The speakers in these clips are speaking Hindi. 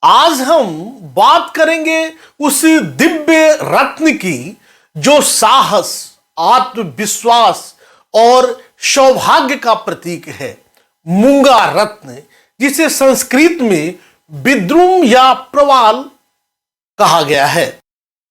आज हम बात करेंगे उसी दिव्य रत्न की जो साहस, आत्मविश्वास और सौभाग्य का प्रतीक है। मूंगा रत्न, जिसे संस्कृत में विद्रुम या प्रवाल कहा गया है।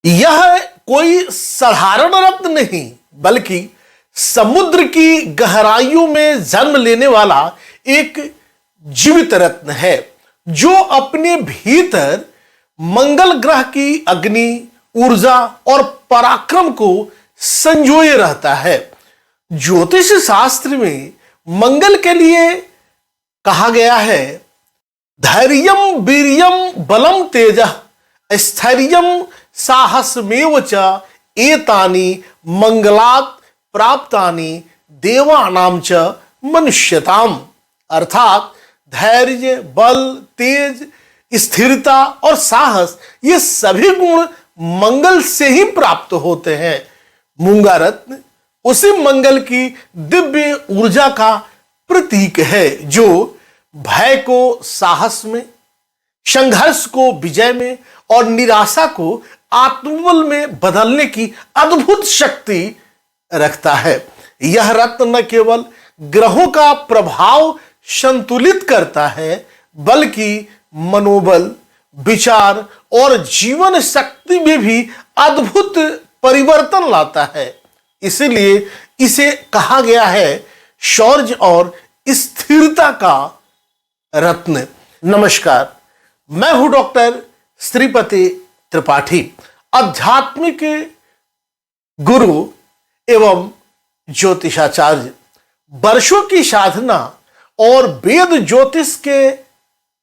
यह कोई साधारण रत्न नहीं, बल्कि समुद्र की गहराइयों में जन्म लेने वाला एक जीवित रत्न है, जो अपने भीतर मंगल ग्रह की अग्नि, ऊर्जा और पराक्रम को संजोए रहता है। ज्योतिष शास्त्र में मंगल के लिए कहा गया है, धैर्यम वीर्यम बलम तेजः स्थैर्यम साहसमेव च एतानि मंगलात् प्राप्तानि देवानाम च मनुष्यताम। अर्थात धैर्य, बल, तेज, स्थिरता और साहस, ये सभी गुण मंगल से ही प्राप्त होते हैं। मूंगा रत्न उसी मंगल की दिव्य ऊर्जा का प्रतीक है, जो भय को साहस में, संघर्ष को विजय में और निराशा को आत्मबल में बदलने की अद्भुत शक्ति रखता है। यह रत्न न केवल ग्रहों का प्रभाव संतुलित करता है, बल्कि मनोबल, विचार और जीवन शक्ति में भी अद्भुत परिवर्तन लाता है। इसीलिए इसे कहा गया है शौर्य और स्थिरता का रत्न। नमस्कार, मैं हूं डॉक्टर श्रीपति त्रिपाठी, आध्यात्मिक गुरु एवं ज्योतिषाचार्य। वर्षों की साधना और वेद ज्योतिष के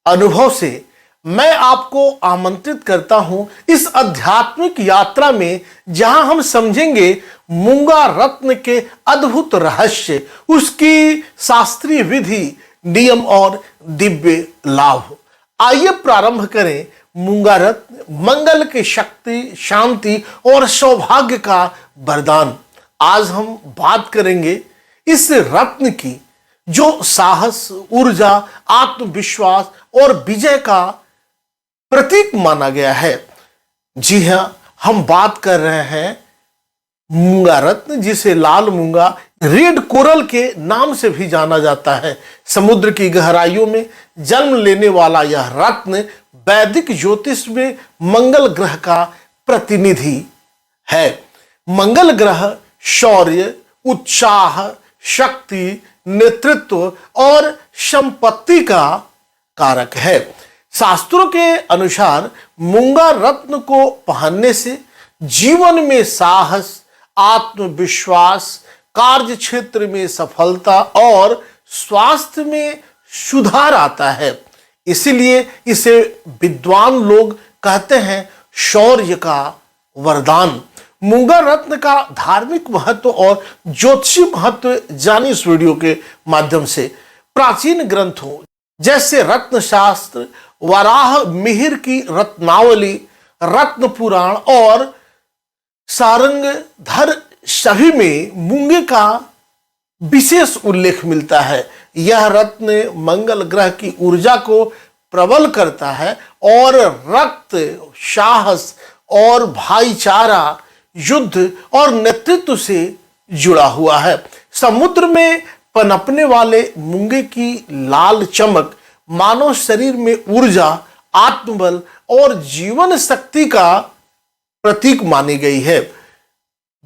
अनुभव से मैं आपको आमंत्रित करता हूं इस आध्यात्मिक यात्रा में, जहां हम समझेंगे मूंगा रत्न के अद्भुत रहस्य, उसकी शास्त्रीय विधि, नियम और दिव्य लाभ। आइए प्रारंभ करें। मूंगा रत्न मंगल की शक्ति, शांति और सौभाग्य का वरदान। आज हम बात करेंगे इस रत्न की, जो साहस, ऊर्जा, आत्मविश्वास और विजय का प्रतीक माना गया है। जी हां, हम बात कर रहे हैं मूंगा रत्न, जिसे लाल मूंगा, रेड कोरल के नाम से भी जाना जाता है। समुद्र की गहराइयों में जन्म लेने वाला यह रत्न वैदिक ज्योतिष में मंगल ग्रह का प्रतिनिधि है। मंगल ग्रह शौर्य, उत्साह, शक्ति, नेतृत्व और संपत्ति का कारक है। शास्त्रों के अनुसार मूंगा रत्न को पहनने से जीवन में साहस, आत्मविश्वास, कार्य क्षेत्र में सफलता और स्वास्थ्य में सुधार आता है। इसीलिए इसे विद्वान लोग कहते हैं शौर्य का वरदान। मूंगा रत्न का धार्मिक महत्व और ज्योतिषी महत्व जानिए इस वीडियो के माध्यम से। प्राचीन ग्रंथों जैसे रत्न शास्त्र, वराह मिहिर की रत्नावली, रत्न पुराण और सारंगधर सभी में मूंगे का विशेष उल्लेख मिलता है। यह रत्न मंगल ग्रह की ऊर्जा को प्रबल करता है और रक्त, साहस और भाईचारा, युद्ध और नेतृत्व से जुड़ा हुआ है। समुद्र में पनपने वाले मूंगे की लाल चमक मानव शरीर में ऊर्जा, आत्मबल और जीवन शक्ति का प्रतीक मानी गई है।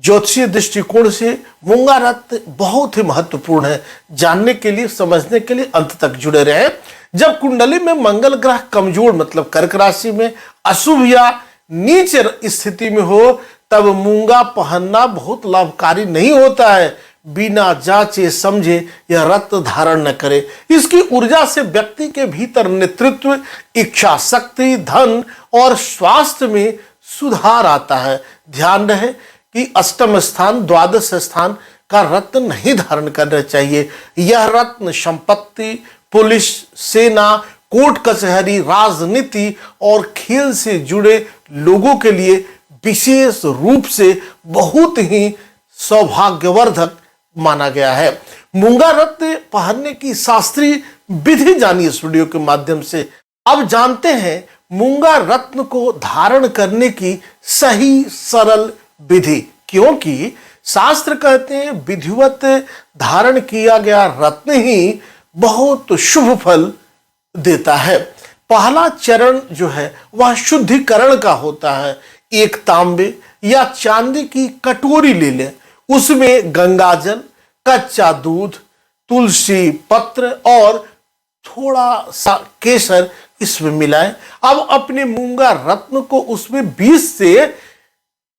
ज्योतिषीय दृष्टिकोण से मूंगा रत्न बहुत ही महत्वपूर्ण है। जानने के लिए, समझने के लिए अंत तक जुड़े रहें। जब कुंडली में मंगल ग्रह कमजोर, मतलब कर्क राशि में अशुभ या नीच स्थिति में हो, तब मूंगा पहनना बहुत लाभकारी नहीं होता है। बिना जांचे समझे यह रत्न धारण न करे। इसकी ऊर्जा से व्यक्ति के भीतर नेतृत्व, इच्छा शक्ति, धन और स्वास्थ्य में सुधार आता है। ध्यान रहे कि अष्टम स्थान, द्वादश स्थान का रत्न नहीं धारण करना चाहिए। यह रत्न संपत्ति, पुलिस, सेना, कोर्ट कचहरी, राजनीति और खेल से जुड़े लोगों के लिए विशेष रूप से बहुत ही सौभाग्यवर्धक माना गया है। मूंगा रत्न पहनने की शास्त्रीय विधि जानिए इस वीडियो के माध्यम से। अब जानते हैं मूंगा रत्न को धारण करने की सही सरल विधि, क्योंकि शास्त्र कहते हैं विधिवत धारण किया गया रत्न ही बहुत शुभ फल देता है। पहला चरण जो है वह शुद्धिकरण का होता है। एक तांबे या चांदी की कटोरी ले लें, उसमें गंगाजल, कच्चा दूध, तुलसी पत्र और थोड़ा सा केसर इसमें मिलाएं। अब अपने मूंगा रत्न को उसमें 20 से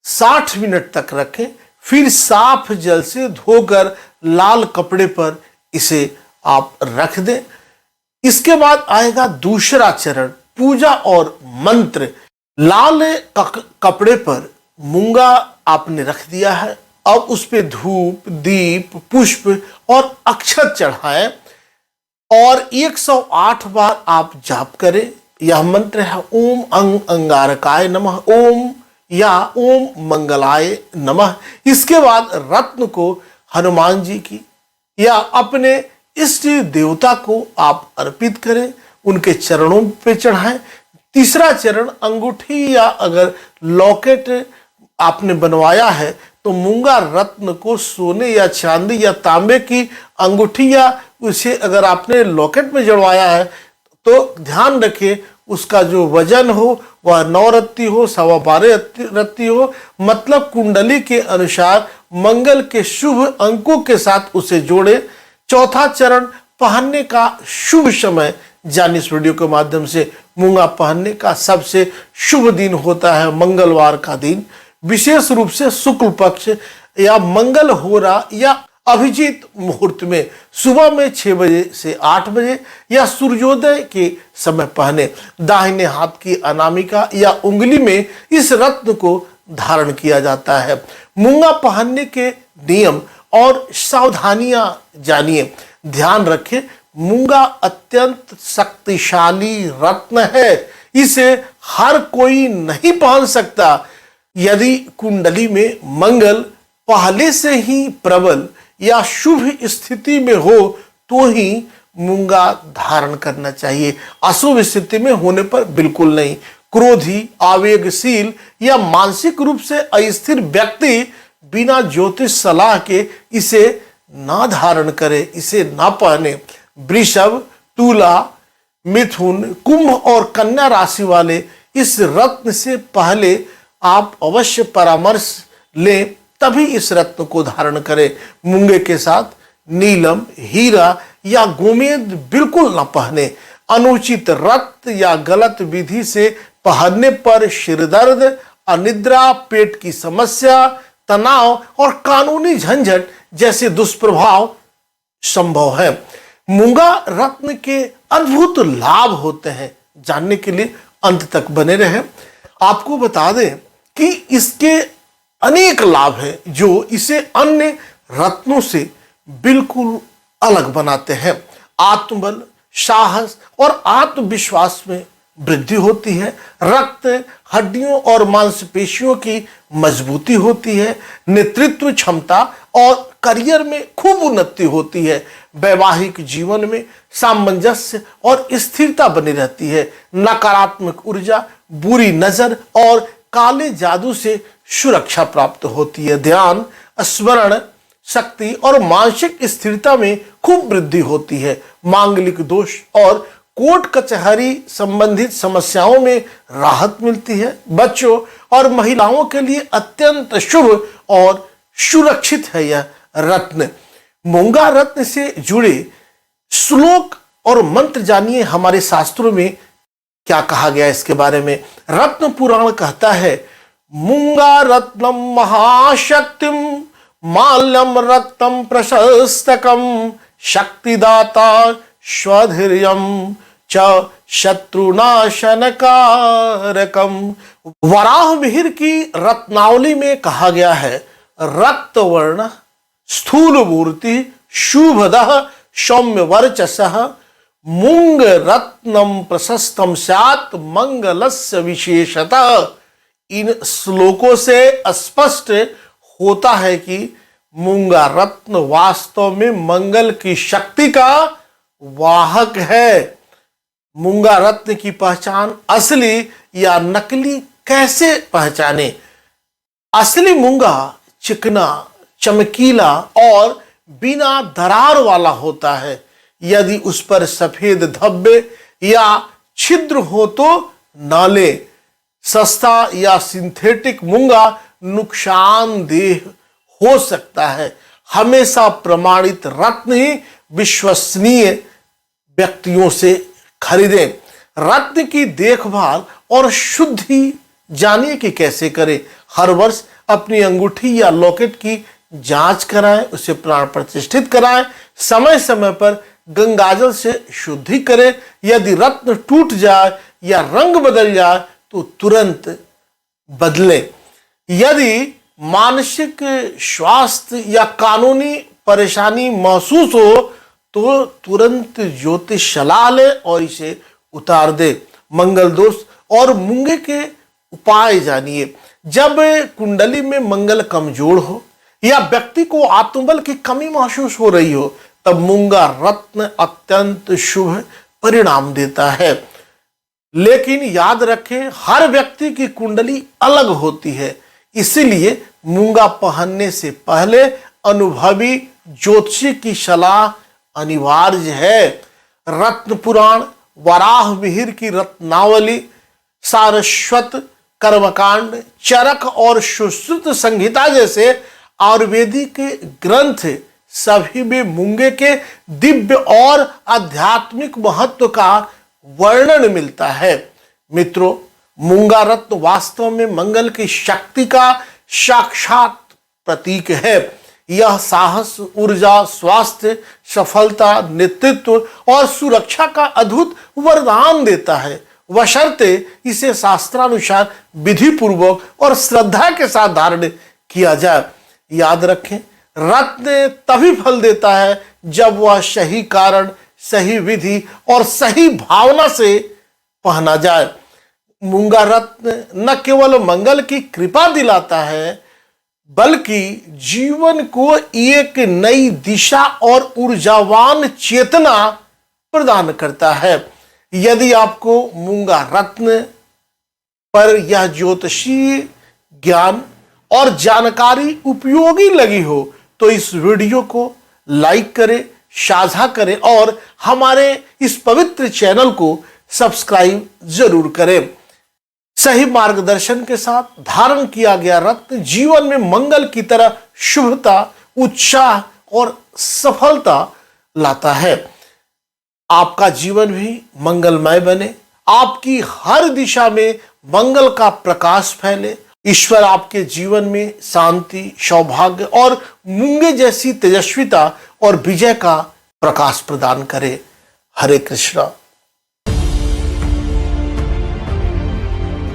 60 मिनट तक रखें, फिर साफ जल से धोकर लाल कपड़े पर इसे आप रख दें। इसके बाद आएगा दूसरा चरण, पूजा और मंत्र। लाल कपड़े पर मूंगा आपने रख दिया है, अब उस पे धूप, दीप, पुष्प और अक्षत चढ़ाएं और 108 बार आप जाप करें। यह मंत्र है ओम अंगारकाय नमः, ओम या ओम मंगलाय नमः। इसके बाद रत्न को हनुमान जी की या अपने इष्ट देवता को आप अर्पित करें, उनके चरणों पे चढ़ाएं। तीसरा चरण, अंगूठी या अगर लॉकेट आपने बनवाया है तो मूंगा रत्न को सोने या चांदी या तांबे की अंगूठी या उसे अगर आपने लॉकेट में जड़वाया है तो ध्यान रखिए उसका जो वजन हो वह 9 रत्ती हो, 12.25 रत्ती हो, मतलब कुंडली के अनुसार मंगल के शुभ अंकों के साथ उसे जोड़े। चौथा चरण, पहनने का शुभ समय, जानिए इस वीडियो के माध्यम से मूंगा पहनने का सबसे शुभ दिन होता है मंगलवार का दिन, विशेष रूप से शुक्ल पक्ष या मंगल होरा या अभिजीत मुहूर्त में सुबह में 6 बजे से 8 बजे या सूर्योदय के समय पहने। दाहिने हाथ की अनामिका या उंगली में इस रत्न को धारण किया जाता है। मूंगा पहनने के नियम और सावधानियां जानिए। ध्यान रखें, मूंगा अत्यंत शक्तिशाली रत्न है, इसे हर कोई नहीं पहन सकता। यदि कुंडली में मंगल पहले से ही प्रबल या शुभ स्थिति में हो तो ही मूंगा धारण करना चाहिए, अशुभ स्थिति में होने पर बिल्कुल नहीं। क्रोधी, आवेगशील या मानसिक रूप से अस्थिर व्यक्ति बिना ज्योतिष सलाह के इसे ना धारण करे, इसे ना पहने। वृषभ, तुला, मिथुन, कुंभ और कन्या राशि वाले इस रत्न से पहले आप अवश्य परामर्श लें, तभी इस रत्न को धारण करें। मूंगे के साथ नीलम, हीरा या गोमेद बिल्कुल न पहने। अनुचित रक्त या गलत विधि से पहनने पर सिरदर्द, अनिद्रा, पेट की समस्या, तनाव और कानूनी झंझट जैसे दुष्प्रभाव संभव है। मूंगा रत्न के अद्भुत लाभ होते हैं, जानने के लिए अंत तक बने रहें। आपको बता दें कि इसके अनेक लाभ हैं जो इसे अन्य रत्नों से बिल्कुल अलग बनाते हैं। आत्मबल, साहस और आत्मविश्वास में वृद्धि होती है। रक्त, हड्डियों और मांसपेशियों की मजबूती होती है। नेतृत्व क्षमता और करियर में खूब उन्नति होती है। वैवाहिक जीवन में सामंजस्य और स्थिरता बनी रहती है। नकारात्मक ऊर्जा, बुरी नजर और काले जादू से सुरक्षा प्राप्त होती है। ध्यान, स्मरण शक्ति और मानसिक स्थिरता में खूब वृद्धि होती है। मांगलिक दोष और कोर्ट कचहरी संबंधित समस्याओं में राहत मिलती है। बच्चों और महिलाओं के लिए अत्यंत शुभ और सुरक्षित है यह रत्न। मूंगा रत्न से जुड़े श्लोक और मंत्र जानिए हमारे शास्त्रों में क्या कहा गया इसके बारे में। रत्न पुराण कहता है, मूंगा रत्नम महाशक्तिम माल्यम रत्नम प्रशस्तकम शक्तिदाता स्वधैर्यम च शत्रुनाशन कारकम। वराह मिहिर की रत्नावली में कहा गया है, रक्तवर्ण स्थूल मूर्ति शुभदः सौम्य वर्चसः मूंग रत्नम प्रशस्तम स्यात् मंगलस्य विशेषतः। इन श्लोकों से स्पष्ट होता है कि मूंगा रत्न वास्तव में मंगल की शक्ति का वाहक है। मूंगा रत्न की पहचान असली या नकली कैसे पहचाने? असली मूंगा चिकना, चमकीला और बिना दरार वाला होता है। यदि उस पर सफेद धब्बे या छिद्र हो तो न ले। सस्ता या सिंथेटिक मूंगा नुकसानदेह हो सकता है। हमेशा प्रमाणित रत्न ही विश्वसनीय व्यक्तियों से खरीदें। रत्न की देखभाल और शुद्धि जानिए कि कैसे करें। हर वर्ष अपनी अंगूठी या लॉकेट की जांच कराएं, उसे प्राण प्रतिष्ठित कराएं। समय समय पर गंगाजल से शुद्धि करें। यदि रत्न टूट जाए या रंग बदल जाए तो तुरंत बदलें। यदि मानसिक स्वास्थ्य या कानूनी परेशानी महसूस हो तो तुरंत ज्योतिष सलाह ले और इसे उतार दे। मंगल दोष और मूंगे के उपाय जानिए। जब कुंडली में मंगल कमजोर हो या व्यक्ति को आत्मबल की कमी महसूस हो रही हो तब मूंगा रत्न अत्यंत शुभ परिणाम देता है। लेकिन याद रखें, हर व्यक्ति की कुंडली अलग होती है, इसीलिए मूंगा पहनने से पहले अनुभवी ज्योतिषी की सलाह अनिवार्य है। रत्न पुराण, वराह मिहिर की रत्नावली, सारस्वत, कर्मकांड, चरक और सुश्रुत संहिता जैसे आयुर्वेदिक ग्रंथ सभी में मूंगे के दिव्य और आध्यात्मिक महत्व का वर्णन मिलता है। मित्रों, मूंगा रत्न वास्तव में मंगल की शक्ति का साक्षात प्रतीक है। यह साहस, ऊर्जा, स्वास्थ्य, सफलता, नेतृत्व और सुरक्षा का अद्भुत वरदान देता है, बशर्ते इसे शास्त्रानुसार विधि पूर्वक और श्रद्धा के साथ धारण किया जाए। याद रखें, रत्न तभी फल देता है जब वह सही कारण, सही विधि और सही भावना से पहना जाए। मूंगा रत्न न केवल मंगल की कृपा दिलाता है बल्कि जीवन को एक नई दिशा और ऊर्जावान चेतना प्रदान करता है। यदि आपको मूंगा रत्न पर यह ज्योतिषीय ज्ञान और जानकारी उपयोगी लगी हो तो इस वीडियो को लाइक करें, साझा करें और हमारे इस पवित्र चैनल को सब्सक्राइब जरूर करें। सही मार्गदर्शन के साथ धारण किया गया रत्न जीवन में मंगल की तरह शुभता, उत्साह और सफलता लाता है। आपका जीवन भी मंगलमय बने, आपकी हर दिशा में मंगल का प्रकाश फैले। ईश्वर आपके जीवन में शांति, सौभाग्य और मूंगे जैसी तेजस्विता और विजय का प्रकाश प्रदान करे। हरे कृष्णा।